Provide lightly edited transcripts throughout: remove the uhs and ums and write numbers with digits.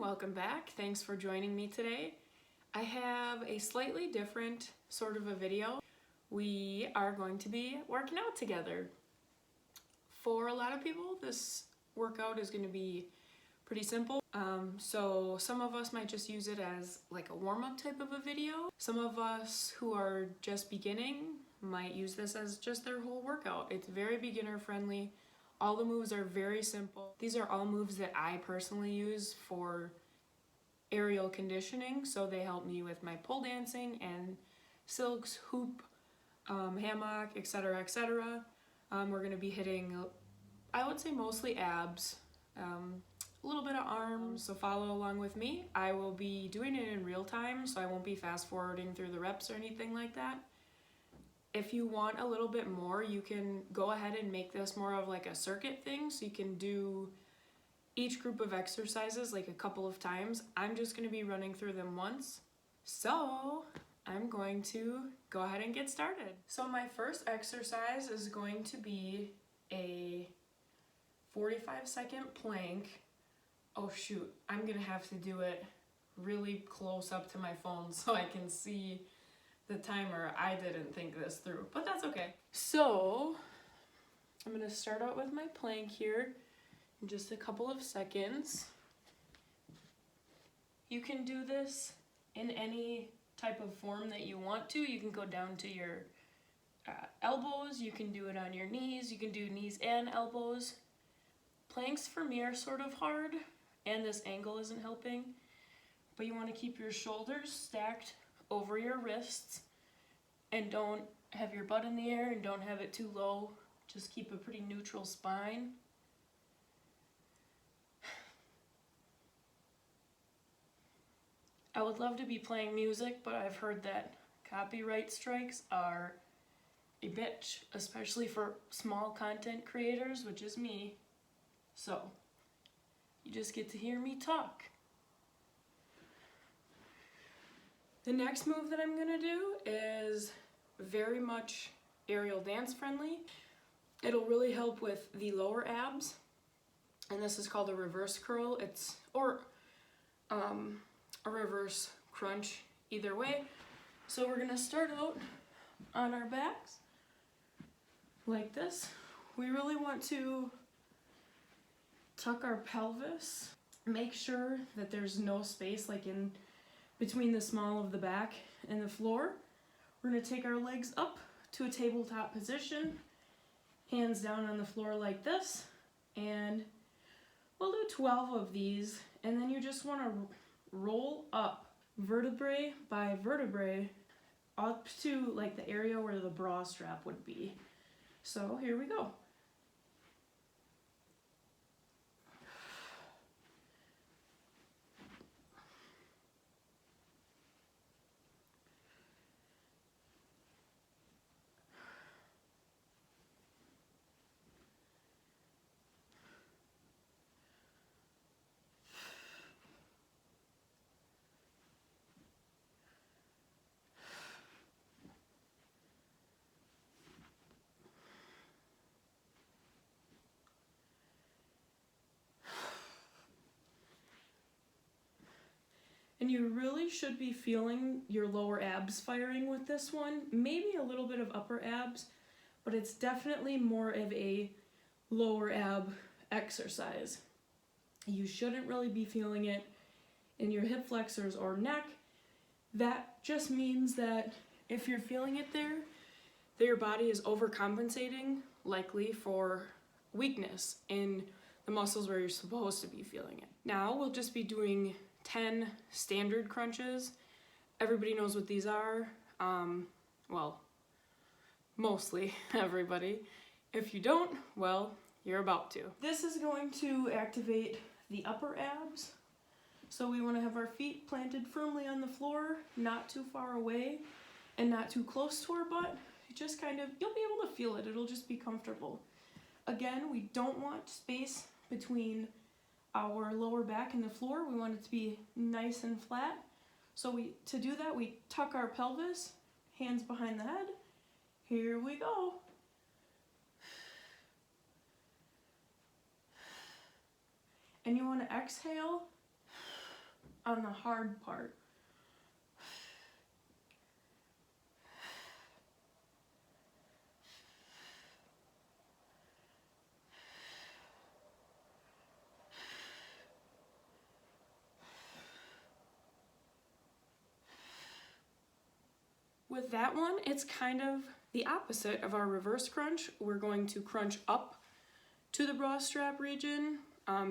welcome back. Thanks for joining me today. I have a slightly different sort of a video. We are going to be working out together. For a lot of people, this workout is going to be pretty simple. So some of us might just use it as like a warm-up type of a video. Some of us who are just beginning might use this as just their whole workout. It's very beginner friendly. All the moves are very simple. These are all moves that I personally use for aerial conditioning, so they help me with my pole dancing and silks, hoop, hammock, etc., etc. We're going to be hitting, I would say mostly abs, a little bit of arms, so follow along with me. I will be doing it in real time, so I won't be fast forwarding through the reps or anything like that. If you want a little bit more, you can go ahead and make this more of like a circuit thing, so you can do each group of exercises like a couple of times. I'm just going to be running through them once. So I'm going to go ahead and get started. So my first exercise is going to be a 45-second plank. Oh shoot, I'm going to have to do it really close up to my phone so I can see the timer. I didn't think this through, but that's okay. So I'm going to start out with my plank here in just a couple of seconds. You can do this in any type of form that you want to. You can go down to your elbows, you can do it on your knees, you can do knees and elbows. Planks for me are sort of hard and this angle isn't helping, but you want to keep your shoulders stacked over your wrists and don't have your butt in the air and don't have it too low. Just keep a pretty neutral spine. I would love to be playing music, but I've heard that copyright strikes are a bitch, especially for small content creators, which is me. So you just get to hear me talk. The next move that I'm gonna do is very much aerial dance friendly. It'll really help with the lower abs, and this is called a reverse curl. A reverse crunch, either way. So we're gonna start out on our backs like this. We really want to tuck our pelvis. Make sure that there's no space like in between the small of the back and the floor. We're going to take our legs up to a tabletop position, hands down on the floor like this, and we'll do 12 of these, and then you just want to roll up vertebrae by vertebrae up to like the area where the bra strap would be. So here we go. And you really should be feeling your lower abs firing with this one. Maybe a little bit of upper abs, but it's definitely more of a lower ab exercise. You shouldn't really be feeling it in your hip flexors or neck. That just means that if you're feeling it there, that your body is overcompensating, likely for weakness in the muscles where you're supposed to be feeling it. Now we'll just be doing 10 standard crunches. Everybody knows what these are. Well, mostly everybody. If you don't, well, you're about to. This is going to activate the upper abs. So we want to have our feet planted firmly on the floor, not too far away and not too close to our butt. Just kind of, you'll be able to feel it. It'll just be comfortable. Again, we don't want space between our lower back and the floor. We want it to be nice and flat. So to do that, we tuck our pelvis, hands behind the head. Here we go. And you want to exhale on the hard part. With that one, it's kind of the opposite of our reverse crunch. We're going to crunch up to the bra strap region,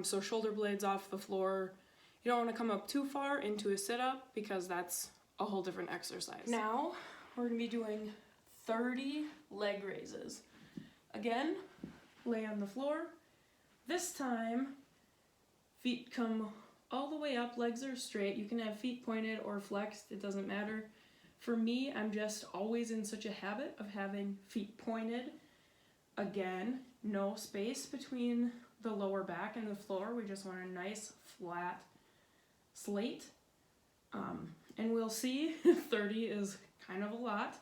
so shoulder blades off the floor. You don't want to come up too far into a sit-up because that's a whole different exercise. Now, we're going to be doing 30 leg raises. Again, lay on the floor. This time, feet come all the way up, legs are straight. You can have feet pointed or flexed, it doesn't matter. For me, I'm just always in such a habit of having feet pointed. Again, no space between the lower back and the floor. We just want a nice flat slate. And we'll see, 30 is kind of a lot,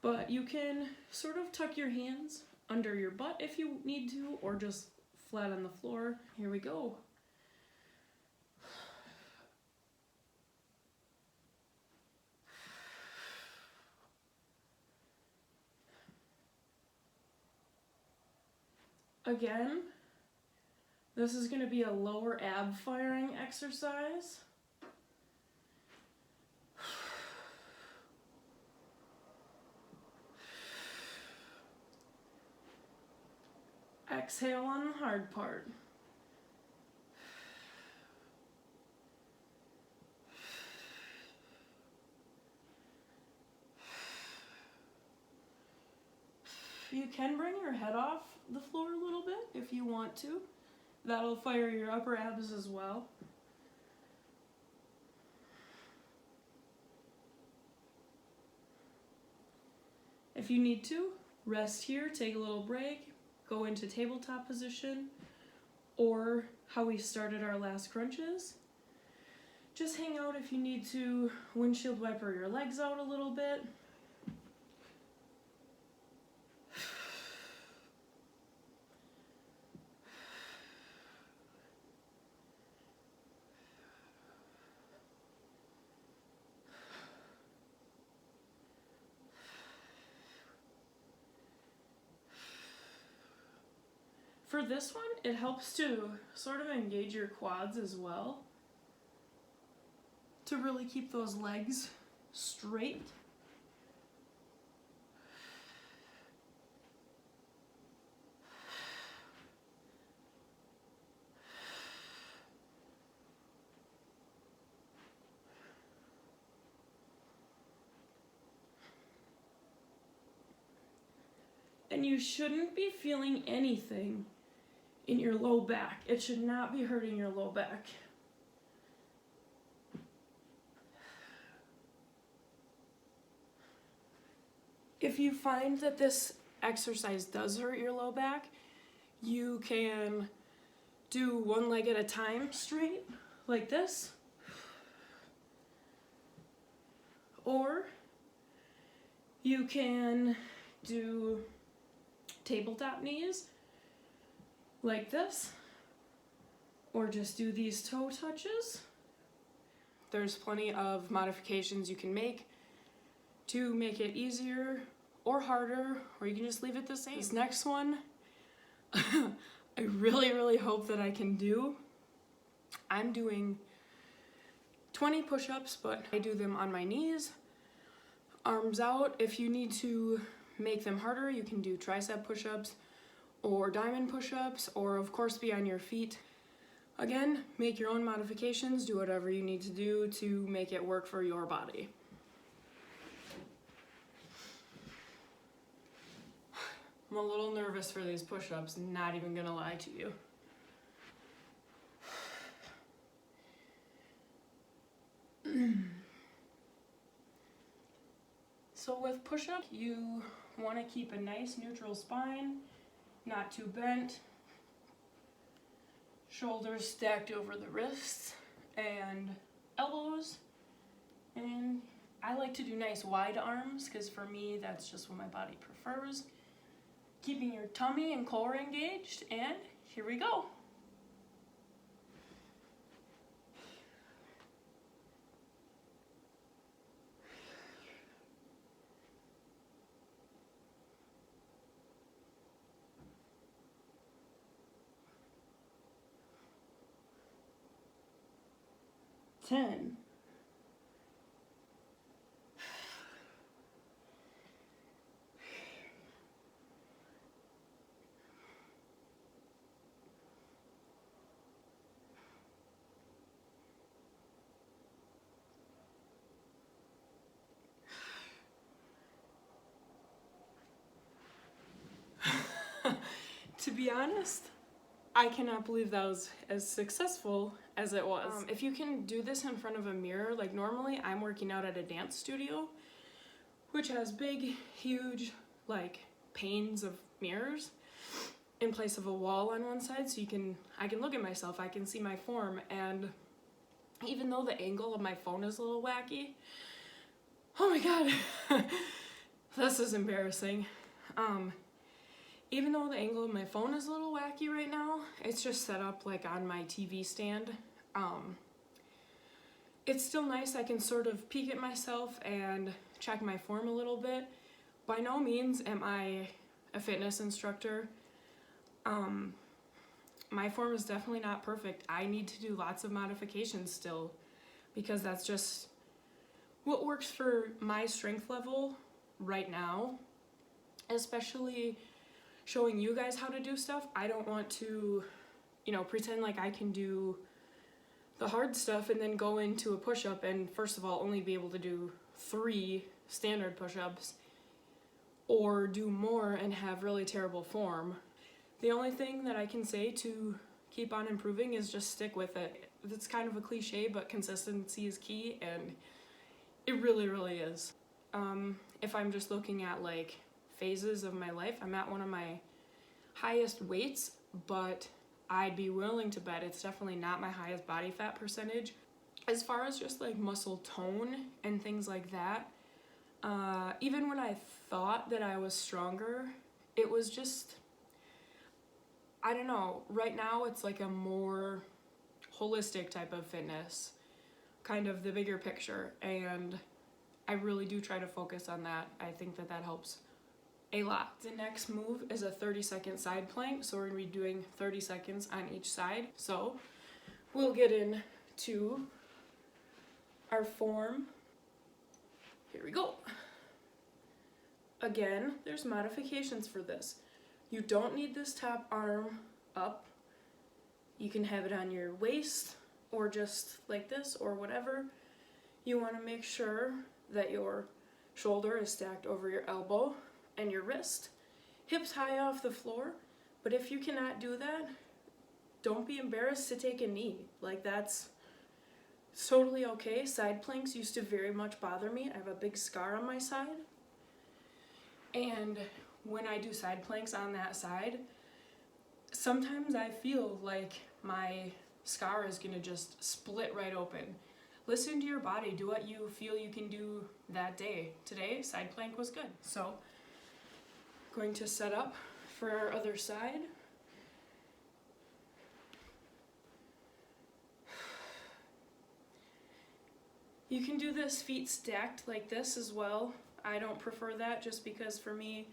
but you can sort of tuck your hands under your butt if you need to, or just flat on the floor. Here we go. Again, this is going to be a lower ab firing exercise. Exhale on the hard part. You can bring your head off the floor a little bit if you want to. That'll fire your upper abs as well. If you need to, rest here, take a little break, go into tabletop position, or how we started our last crunches. Just hang out if you need to, windshield wiper your legs out a little bit. For this one, it helps to sort of engage your quads as well, to really keep those legs straight. And you shouldn't be feeling anything in your low back. It should not be hurting your low back. If you find that this exercise does hurt your low back, you can do one leg at a time straight, like this. Or you can do tabletop knees, like this, or just do these toe touches. There's plenty of modifications you can make to make it easier or harder, or you can just leave it the same. This next one, I really hope that I can do. I'm doing 20 push-ups, but I do them on my knees, arms out. If you need to make them harder, you can do tricep push-ups or diamond push-ups, or of course be on your feet. Again, make your own modifications, do whatever you need to do to make it work for your body. I'm a little nervous for these push-ups, not even gonna lie to you. So with push-up, you want to keep a nice neutral spine, not too bent, shoulders stacked over the wrists and elbows, and I like to do nice wide arms because for me that's just what my body prefers. Keeping your tummy and core engaged, and here we go. 10. To be honest, I cannot believe that was as successful as it was. If you can do this in front of a mirror, like normally I'm working out at a dance studio, which has big, huge, like panes of mirrors in place of a wall on one side, so I can look at myself, I can see my form, and even though the angle of my phone is a little wacky, oh my god, this is embarrassing. Even though the angle of my phone is a little wacky right now, it's just set up like on my TV stand. It's still nice, I can sort of peek at myself and check my form a little bit. By no means am I a fitness instructor. My form is definitely not perfect. I need to do lots of modifications still, because that's just what works for my strength level right now, especially showing you guys how to do stuff. I don't want to, pretend like I can do the hard stuff and then go into a push-up and first of all only be able to do 3 standard push-ups, or do more and have really terrible form. The only thing that I can say to keep on improving is just stick with it. It's kind of a cliche, but consistency is key, and it really, really is. If I'm just looking at like phases of my life, I'm at one of my highest weights, but I'd be willing to bet it's definitely not my highest body fat percentage. As far as just like muscle tone and things like that, even when I thought that I was stronger, it was just, I don't know, right now it's like a more holistic type of fitness, kind of the bigger picture, and I really do try to focus on that. I think that helps a lot. The next move is a 30-second side plank, so we're gonna be doing 30 seconds on each side. So we'll get into our form. Here we go. Again, there's modifications for this. You don't need this top arm up. You can have it on your waist or just like this or whatever. You want to make sure that your shoulder is stacked over your elbow and your wrist, hips high off the floor. But if you cannot do that, don't be embarrassed to take a knee. Like, that's totally okay. Side planks used to very much bother me. I have a big scar on my side, and when I do side planks on that side, sometimes I feel like my scar is gonna just split right open. Listen to your body, do what you feel you can do that day. Today, side plank was good. So, going to set up for our other side. You can do this feet stacked like this as well. I don't prefer that just because for me,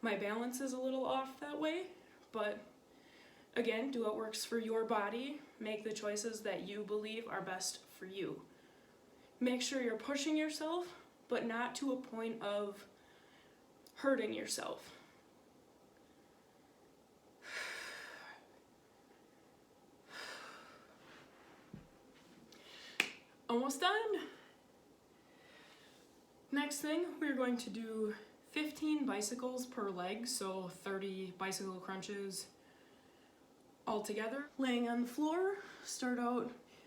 my balance is a little off that way. But again, do what works for your body. Make the choices that you believe are best for you. Make sure you're pushing yourself, but not to a point of hurting yourself. Almost done. Next thing, we're going to do 15 bicycles per leg, so 30 bicycle crunches altogether. Laying on the floor,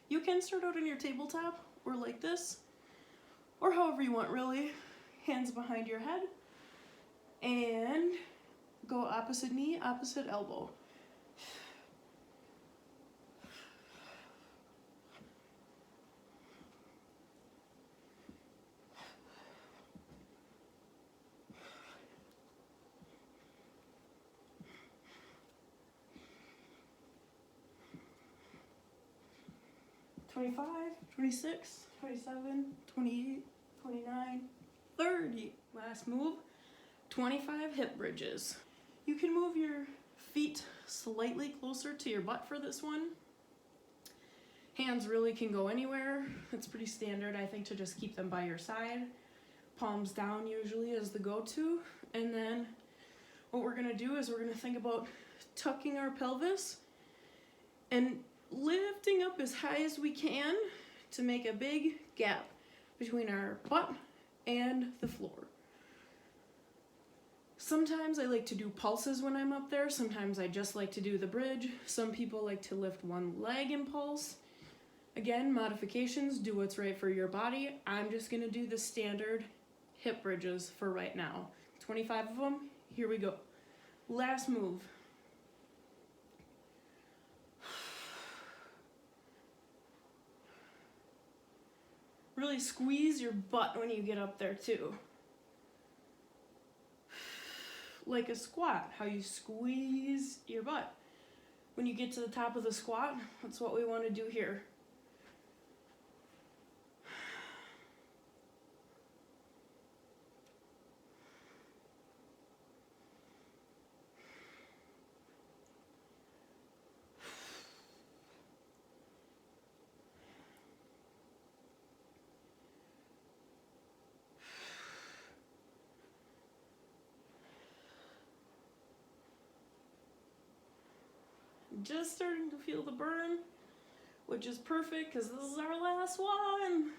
you can start out on your tabletop or like this, or however you want really. Hands behind your head, and go opposite knee, opposite elbow. $25, $26, $27, $28, $29, $30. Last move, 25 hip bridges. You can move your feet slightly closer to your butt for this one. hands really can go anywhere. It's pretty standard, I think, to just keep them by your side. Palms down usually is the go-to. And then what we're gonna do is we're gonna think about tucking our pelvis and lifting up as high as we can to make a big gap between our butt and the floor. Sometimes I like to do pulses when I'm up there. Sometimes I just like to do the bridge. Some people like to lift one leg and pulse. Again, modifications, do what's right for your body. I'm just gonna do the standard hip bridges for right now. 25 of them, here we go. Last move. Really squeeze your butt when you get up there too. Like a squat, how you squeeze your butt. When you get to the top of the squat, that's what we want to do here. Just starting to feel the burn, which is perfect because this is our last one.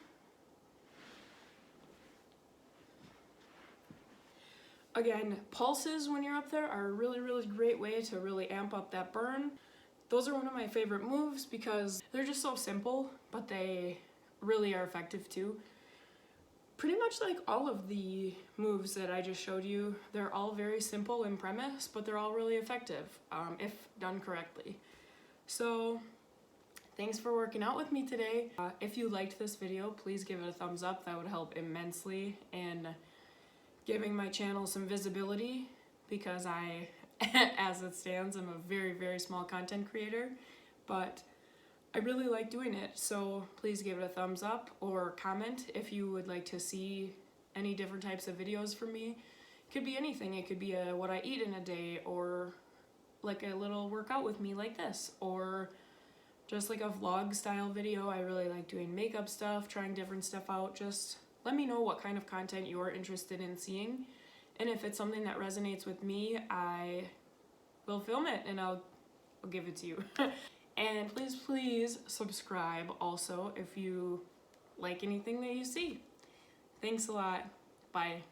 Again, pulses when you're up there are a really, really great way to really amp up that burn. Those are one of my favorite moves because they're just so simple, but they really are effective too. Pretty much like all of the moves that I just showed you, they're all very simple in premise, but they're all really effective if done correctly. So thanks for working out with me today. If you liked this video, please give it a thumbs up. That would help immensely in giving my channel some visibility because I, as it stands, I'm a very, very small content creator, but I really like doing it, so please give it a thumbs up or comment if you would like to see any different types of videos from me. It could be anything. It could be what I eat in a day, or like a little workout with me like this, or just like a vlog style video. I really like doing makeup stuff, trying different stuff out. Just let me know what kind of content you're interested in seeing, and if it's something that resonates with me, I will film it and I'll give it to you. And please subscribe also if you like anything that you see. Thanks a lot. Bye.